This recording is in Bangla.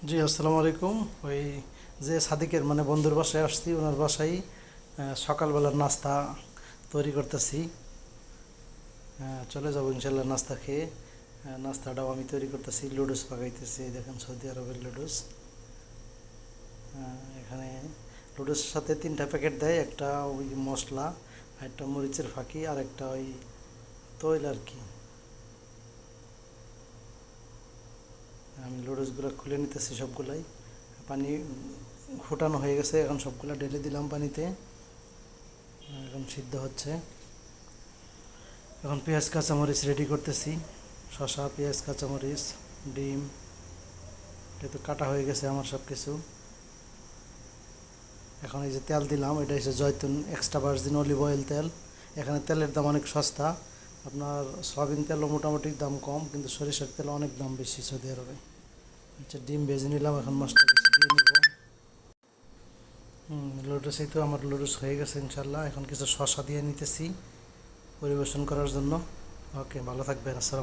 জি, আসসালামু আলাইকুম। ওই যে সাদিকের মানে বন্ধুর বাসায় আসছি, ওনার বাসায় সকালবেলার নাস্তা তৈরি করতেছি। চলে যাবো ইনশাল্লাহ নাস্তা খেয়ে। নাস্তাটাও আমি তৈরি করতেছি, লুডুস পাকাইতেছি। এই দেখেন সৌদি আরবের লুডুস। এখানে লুডুসের সাথে তিনটা প্যাকেট দেয়, একটা ওই মশলা, আর একটা মরিচের ফাঁকি, আর একটা ওই তৈল আর কি। আমি লুডুসগুলো খুলে নিতেছি সবগুলাই। পানি ফুটানো হয়ে গেছে, এখন সবগুলা ঢেলে দিলাম পানিতে। এখন সিদ্ধ হচ্ছে। এখন পেঁয়াজ কাঁচামরিচ রেডি করতেছি। শসা, পেঁয়াজ, কাঁচামরিচ, ডিম, এটা তো কাটা হয়ে গেছে আমার সব কিছু। এখন এই যে তেল দিলাম, এটা হচ্ছে Joytun extra virgin olive oil তেল। এখানে তেলের দাম অনেক সস্তা। আপনার সয়াবিন তেলও মোটামুটি দাম কম, কিন্তু সরিষার তেল অনেক দাম বেশি সৌদি আরবে। আচ্ছা, ডিম ভেজে নিলাম, এখন মশলা কিছু দিয়ে নিব। লুডুস, এই তো আমার লুডুস হয়ে গেছে ইনশাল্লাহ। এখন কিছু শসা দিয়ে নিতেছি পরিবেশন করার জন্য। ওকে, ভালো থাকবেন। আসসালাম।